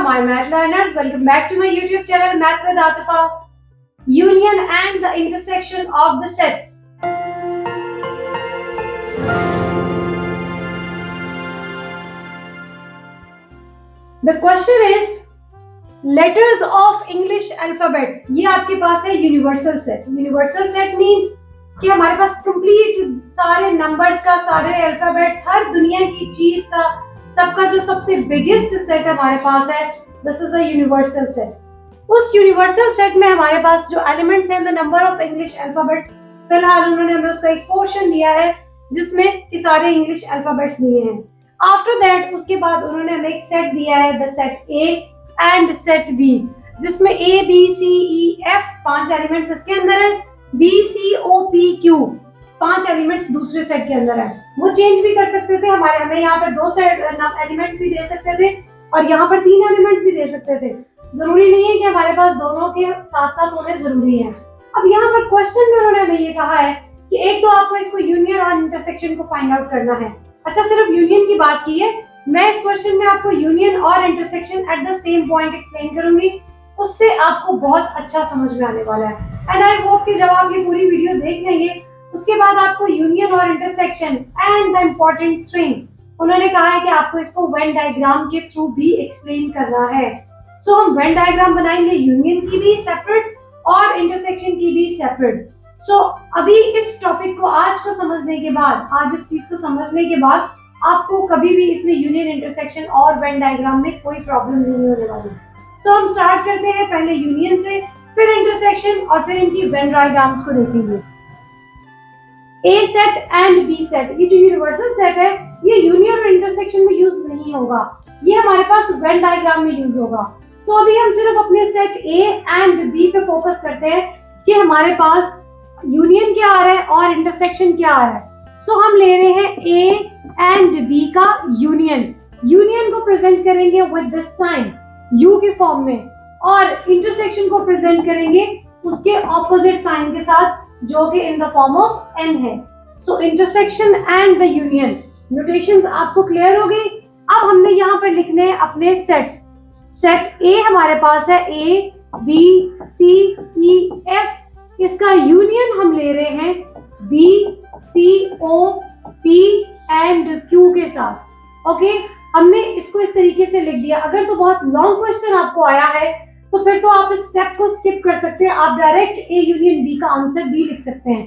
my math learners. Welcome back to my YouTube channel Math with Atifa. Union and the intersection of the sets. The question is letters of English alphabet. ये आपके पास है universal set. Universal set means कि हमारे पास complete सारे numbers का, सारे alphabets, हर दुनिया की चीज का, सबका जो सबसे biggest set हमारे पास है, this is a universal set. उस universal set में हमारे पास जो elements हैं, the number of English alphabets, फिलहाल उन्होंने हमें उसका एक portion दिया है जिसमें कि सारे English alphabets दिए हैं. After that उसके बाद उन्होंने हमें एक set दिया है, the set A and set B, जिसमें A, B, C, E, F 5 elements इसके अंदर है, B, C, O, P, Q 5 elements दूसरे सेट के अंदर है. वो चेंज भी कर सकते थे, हमें यहाँ पर 2 सेट एलिमेंट्स भी दे सकते थे और यहाँ पर 3 एलिमेंट्स भी दे सकते थे. जरूरी नहीं है कि हमारे पास दोनों के साथ साथ होने जरूरी है. अब यहाँ पर क्वेश्चन में उन्होंने हमें ये कहा है कि एक तो आपको इसको यूनियन और इंटरसेक्शन को फाइंड आउट करना है. अच्छा, सिर्फ यूनियन की बात की है, मैं इस क्वेश्चन में आपको यूनियन और intersection at the same point explain करूंगी, उससे आपको बहुत अच्छा समझ में आने वाला है. एंड आई होप कि जब आप ये पूरी वीडियो देख लेंगे उसके बाद आपको यूनियन और intersection and the important thing उन्होंने कहा है कि आपको इसको वेन डायग्राम के थ्रू भी एक्सप्लेन करना है. सो हम वेन डायग्राम बनाएंगे यूनियन की भी सेपरेट और इंटरसेक्शन की भी सेपरेट. सो अभी इस टॉपिक को आज को समझने के बाद, आज इस चीज को समझने के बाद आपको कभी भी इसमें यूनियन, इंटरसेक्शन और वेन डायग्राम में कोई प्रॉब्लम नहीं होने वाली. सो हम स्टार्ट करते हैं पहले यूनियन से, फिर इंटरसेक्शन और फिर इनकी वेन डायग्राम्स को देखेंगे. A set and B set, ये जो यूनिवर्सल सेट है ये यूनियन और इंटरसेक्शन में यूज नहीं होगा, ये हमारे पास वेन डायग्राम में यूज होगा. सो अभी हम सिर्फ अपने सेट A एंड B पे फोकस करते हैं कि हमारे पास यूनियन क्या आ रहा है और इंटरसेक्शन क्या आ रहा है. सो हम ले रहे हैं A एंड B का यूनियन. यूनियन को प्रेजेंट करेंगे विद दिस साइन U के फॉर्म में और इंटरसेक्शन को प्रेजेंट करेंगे उसके ऑपोजिट साइन के साथ जो कि in the form of N है. So intersection and the union notations आपको क्लियर हो गई. अब हमने यहाँ पर लिखने हैं अपने सेट्स. सेट A हमारे पास है A, B, C, E, F. इसका यूनियन हम ले रहे हैं B, C, O, P and Q के साथ. ओके, हमने इसको इस तरीके से लिख दिया. अगर तो बहुत लॉन्ग क्वेश्चन आपको आया है तो फिर तो आप इस स्टेप को स्किप कर सकते हैं, आप डायरेक्ट A यूनियन B का आंसर भी लिख सकते हैं.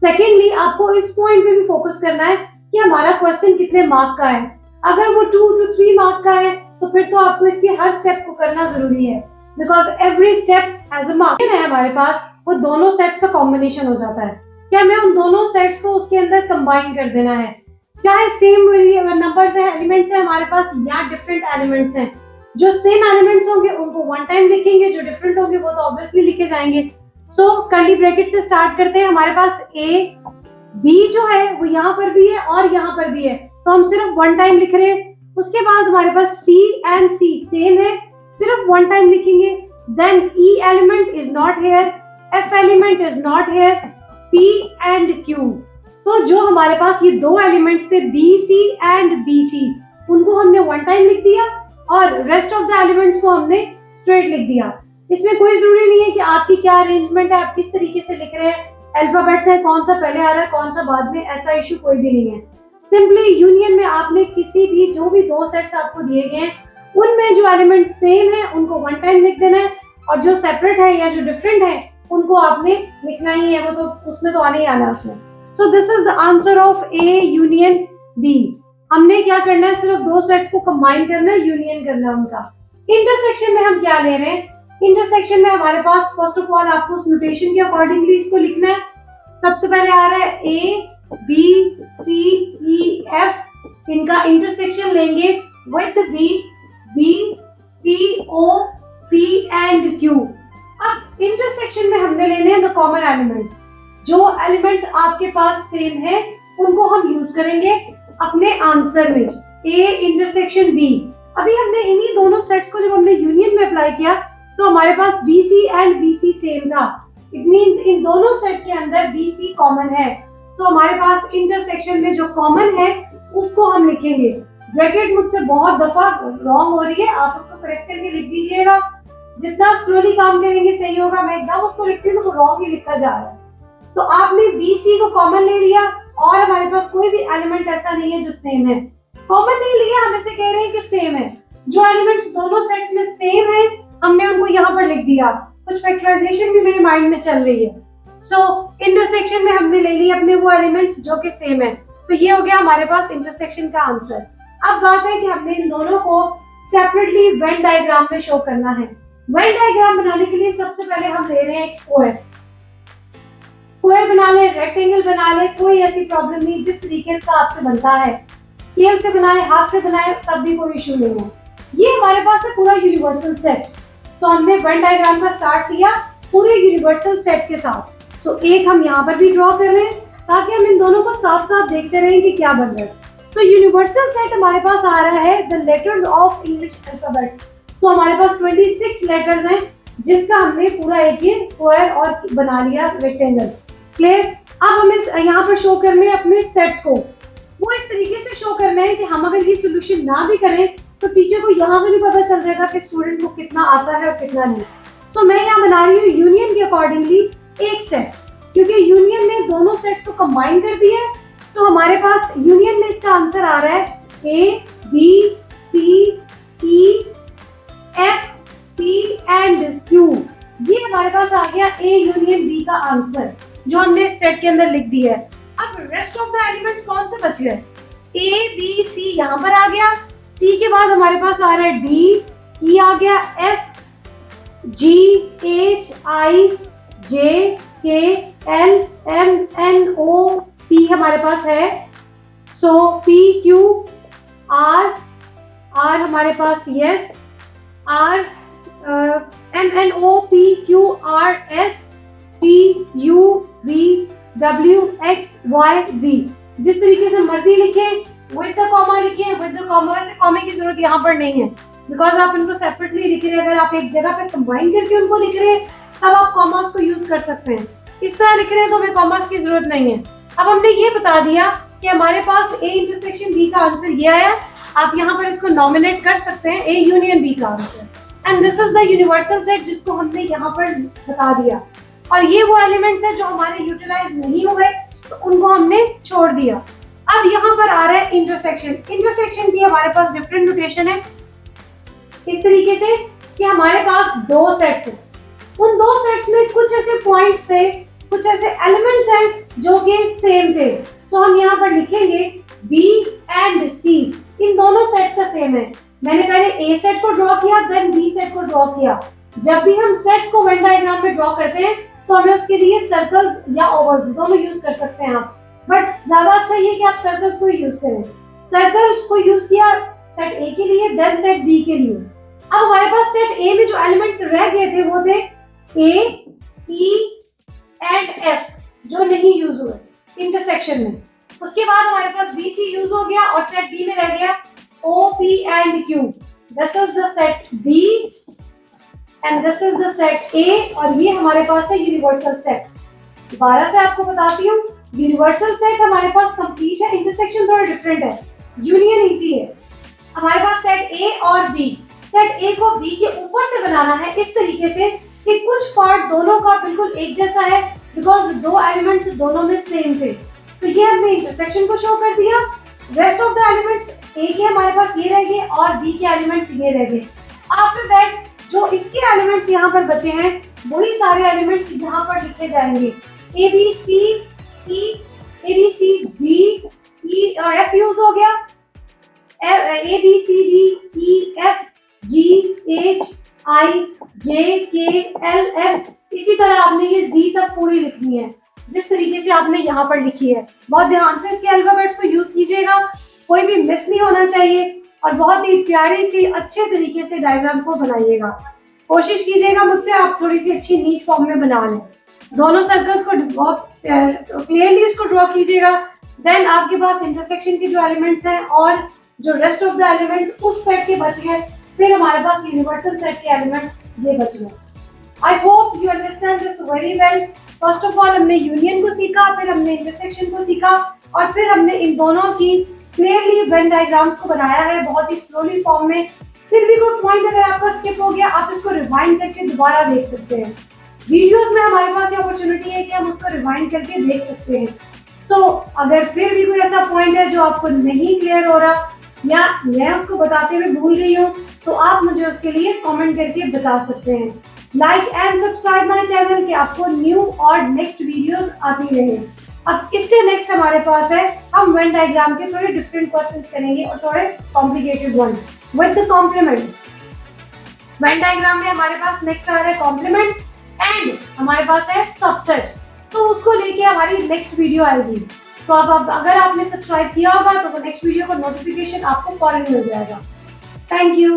सेकेंडली आपको इस पॉइंट पे भी फोकस करना है कि हमारा क्वेश्चन कितने मार्क का है. अगर वो 2 to 3 मार्क का है तो फिर तो आपको इसके हर स्टेप को करना जरूरी है, because every step has a mark. है हमारे पास वो दोनों सेट्स का कॉम्बिनेशन हो जाता है कि हमें उन दोनों सेट्स को उसके अंदर कंबाइन कर देना है, चाहे सेम नंबर्स है, एलिमेंट्स है हमारे पास या डिफरेंट एलिमेंट्स हैं. जो सेम एलिमेंट्स होंगे उनको वन टाइम लिखेंगे, जो डिफरेंट होंगे वो तो ऑब्वियसली लिखे जाएंगे. सो कर्ली ब्रैकेट से स्टार्ट करते हैं. हमारे पास A, B जो है वो यहाँ पर भी है और यहाँ पर भी है, तो हम सिर्फ वन टाइम लिख रहे हैं. उसके बाद हमारे पास C एंड C सेम है, सिर्फ वन टाइम लिखेंगे. Then E element is not here, F element is not here, P and Q. तो जो हमारे पास ये 2 एलिमेंट्स थे B, C and B, C, उनको हमने वन टाइम लिख दिया और रेस्ट ऑफ द एलिमेंट्स को हमने स्ट्रेट लिख दिया. इसमें कोई जरूरी नहीं है कि आपकी क्या अरेंजमेंट है, आप किस तरीके से लिख रहे हैं, अल्फाबेट्स है कौन सा पहले आ रहा है कौन सा बाद में, ऐसा इशू कोई भी नहीं है. सिंपली यूनियन में आपने किसी भी जो भी 2 सेट्स आपको दिए गए हैं उनमें जो एलिमेंट सेम है उनको वन टाइम लिख देना है और जो सेपरेट है या जो डिफरेंट है उनको आपने लिखना ही है, वो तो उसमें तो आने ही आना है उसमें. So this is the answer of A union B. हमने क्या करना है, सिर्फ 2 सेट्स को कंबाइन करना है, यूनियन करना है उनका. इंटरसेक्शन में हम क्या ले रहे हैं, इंटरसेक्शन में हमारे पास फर्स्ट ऑफ ऑल आपको उस नोटेशन के अकॉर्डिंगली इसको लिखना है. सबसे पहले आ रहा है A, B, C, E, F. इनका इंटरसेक्शन लेंगे with B, C, O, P and Q. अब इंटरसेक्शन में हमने लेने हैं द कॉमन एलिमेंट्स. जो एलिमेंट्स आपके पास सेम है उनको हम यूज करेंगे अपने आंसर में. A intersection B. अभी हमने इन्हीं दोनों सेट्स को जब हमने यूनियन में अप्लाई किया तो हमारे पास BC एंड BC सेम था. इट मींस इन दोनों सेट के अंदर BC कॉमन है. तो हमारे पास इंटरसेक्शन में जो कॉमन है उसको हम लिखेंगे. ब्रैकेट मुझसे बहुत दफा रॉन्ग हो रही है, आप उसको करेक्ट करके लिख दीजिएगा। जितना स्लोली काम करेंगे सही होगा। मैं एकदम उसको लिखती हूँ तो रॉन्ग ही लिखा जा रहा है। तो आपने बी सी को कॉमन ले लिया और हमारे पास कोई भी एलिमेंट ऐसा नहीं है जो सेम है। कॉमन नहीं लिया, हम इसे कह रहे हैं कि सेम है। जो एलिमेंट्स दोनों सेट्स में सेम है हमने उनको यहाँ पर लिख दिया। कुछ फैक्टराइजेशन भी मेरे माइंड में चल रही है। सो इंटरसेक्शन में हमने ले लिए अपने वो एलिमेंट्स जो कि सेम है। तो ये हो गया हमारे पास इंटरसेक्शन का आंसर। अब बात है कि हमने इन दोनों को सेपरेटली वेन डायग्राम में शो करना है। वेन डायग्राम बनाने के लिए सबसे पहले हम ले रहे हैं एक स्क्वायर। स्क्वायर बना ले, रेक्टेंगल बना ले, कोई ऐसी प्रॉब्लम नहीं। जिस तरीके से आपसे बनता है, स्केल से बनाए, हाथ से बनाए, तब भी कोई इशू नहीं है। ये हमारे पास है पूरा यूनिवर्सल सेट। तो हमने वेन डायग्राम का स्टार्ट किया पूरे यूनिवर्सल सेट के साथ। सो एक हम यहाँ पर भी ड्रॉ कर रहे हैं ताकि हम इन दोनों को साथ साथ देखते रहें कि क्या बन रहा है। तो यूनिवर्सल सेट हमारे पास आ रहा है the letters of English alphabets. तो हमारे पास 26 लेटर्स हैं जिसका हमने पूरा एक ये स्क्वायर और बना लिया रेक्टेंगल। क्लियर? अब हमें यहाँ पर शो करने अपने सेट्स को वो इस तरीके से शो करना है कि हम अगर ये सोल्यूशन ना भी करें तो टीचर को यहाँ से भी पता चल जाएगा कि स्टूडेंट को कितना आता है और कितना नहीं। सो मैं यहाँ बना रही हूँ यूनियन के अकॉर्डिंगली एक सेट, क्योंकि यूनियन ने दोनों सेट्स को कंबाइन कर दिया है। सो हमारे पास यूनियन में इसका आंसर आ रहा है A B C E F P and Q. ये हमारे पास आ गया ए यूनियन बी का आंसर जो हमने इस सेट के अंदर लिख दिया है। अब रेस्ट ऑफ द एलिमेंट्स कौन से बच गए? ए बी सी यहाँ पर आ गया, सी के बाद हमारे पास आ रहा है डी, ई आ गया, F G H I J K L M N O P हमारे पास है। So P Q R, R हमारे पास yes, R M N O P Q R S T U V W X Y Z. जिस तरीके से मर्जी लिखें, विद द कॉमा लिखें, विद द कॉमा। वैसे कॉमे की जरूरत यहाँ पर नहीं है बिकॉज आप इनको सेपरेटली लिख रहे हैं। अगर आप एक जगह पे कंबाइन करके उनको लिख रहे हैं तब आप कॉमास को यूज कर सकते हैं। इस तरह लिख रहे हैं तो हमें कॉमास की जरूरत नहीं है। अब हमने ये बता दिया कि हमारे पास ए इंटरसेक्शन बी का आंसर ये आया। आप यहाँ पर इसको नॉमिनेट कर सकते हैं ए यूनियन बी का answer. And this is the universal set जिसको हमने यहाँ पर बता दिया। और ये वो एलिमेंट्स है जो हमारे यूटिलाइज नहीं हुए तो उनको हमने छोड़ दिया। अब यहाँ पर आ रहा है इंटरसेक्शन। इंटरसेक्शन की हमारे पास डिफरेंट नोटेशन है इस तरीके से कि हमारे पास दो सेट्स हैं। उन दो सेट्स में कुछ ऐसे पॉइंट्स थे, कुछ ऐसे एलिमेंट्स हैं जो कि सेम थे। सो हम यहाँ पर लिखेंगे B एंड C, इन दोनों सेट्स का सेम है। मैंने पहले A सेट को ड्रॉ किया, देन B सेट को ड्रॉ किया। जब भी हम सेट्स को वेन डायग्राम में ड्रॉ करते हैं तो हमें उसके लिए सर्कल्स या ओवल्स दोनों यूज कर सकते हैं आप, बट ज्यादा अच्छा ये कि आप सर्कल्स को यूज करें। सर्कल को यूज किया सेट A के लिए, देन सेट B के लिए। अब हमारे पास सेट A में जो एलिमेंट्स रह गए थे वो थे A, E एंड F जो नहीं यूज हुए इंटरसेक्शन में। उसके बाद हमारे पास B, C यूज हो गया और सेट B में रह गया O, P and Q। This is the set B and this is the set A और ये हमारे पास है यूनिवर्सल सेट। दोबारा से आपको बताती हूँ, यूनिवर्सल सेट हमारे पास कंप्लीट है, इंटरसेक्शन थोड़ा डिफरेंट है, यूनियन इजी है। हमारे पास सेट A और B, सेट A को B के ऊपर से बनाना है इस तरीके से कि कुछ पार्ट दोनों का बिल्कुल एक जैसा है बिकॉज दो एलिमेंट्स दोनों में सेम थे। तो ये हमने इंटरसेक्शन को शो कर दिया। Rest of the elements A के हमारे पास ये रह गए और B के एलिमेंट्स ये रह गए। आफ्टर दैट जो इसके एलिमेंट्स यहाँ पर बचे हैं वही सारे एलिमेंट्स यहाँ पर लिखे जाएंगे। A B C D E और F यूज हो गया, A B C D E F G H I J K L M। इसी तरह आपने ये Z तक पूरी लिखनी है जिस तरीके से आपने यहाँ पर लिखी है। बहुत ध्यान से इसके अल्फाबेट्स को यूज कीजिएगा, कोई भी मिस नहीं होना चाहिए और बहुत ही प्यारी सी अच्छे तरीके से डायग्राम को बनाइएगा। कोशिश कीजिएगा मुझसे आप थोड़ी सी अच्छी नीट फॉर्म में बना लें। दोनों सर्कल्स को बहुत क्लियरली इसको ड्रॉ कीजिएगा। देन आपके पास इंटरसेक्शन के जो एलिमेंट्स हैं और जो रेस्ट ऑफ द एलिमेंट्स उस सेट के बचे हैं, फिर हमारे पास यूनिवर्सल सेट के एलिमेंट्स ये बचे हैं। I hope you understand this very well. First of all हमने यूनियन को सीखा, फिर हमने इंटरसेक्शन को सीखा और फिर हमने इन दोनों की क्लियरली वेन डायग्राम्स को बनाया है बहुत ही स्लोली फॉर्म में। फिर भी कोई पॉइंट अगर आपका स्किप हो गया, आप इसको रिवाइंड करके दोबारा देख सकते हैं। वीडियोस में हमारे पास ये अपॉर्चुनिटी है कि हम उसको रिवाइंड करके देख सकते हैं। तो अगर फिर भी कोई ऐसा पॉइंट है जो आपको नहीं क्लियर हो रहा या मैं उसको बताते हुए भूल गई हूँ, तो आप मुझे उसके लिए कमेंट करके बता सकते हैं। Like and subscribe my channel कि आपको न्यू और नेक्स्ट वीडियोस आती रहे। अब इससे नेक्स्ट हमारे पास है, हम वेन डायग्राम के थोड़े डिफरेंट क्वेश्चंस करेंगे और थोड़े complicated one with the complement. Venn diagram में हमारे पास नेक्स्ट आ रहा है कॉम्प्लीमेंट एंड हमारे पास है सबसेट। तो उसको लेके हमारी नेक्स्ट वीडियो आएगी। तो अब अगर आपने सब्सक्राइब किया होगा तो नेक्स्ट वीडियो का नोटिफिकेशन आपको फौरन मिल जाएगा। Thank you.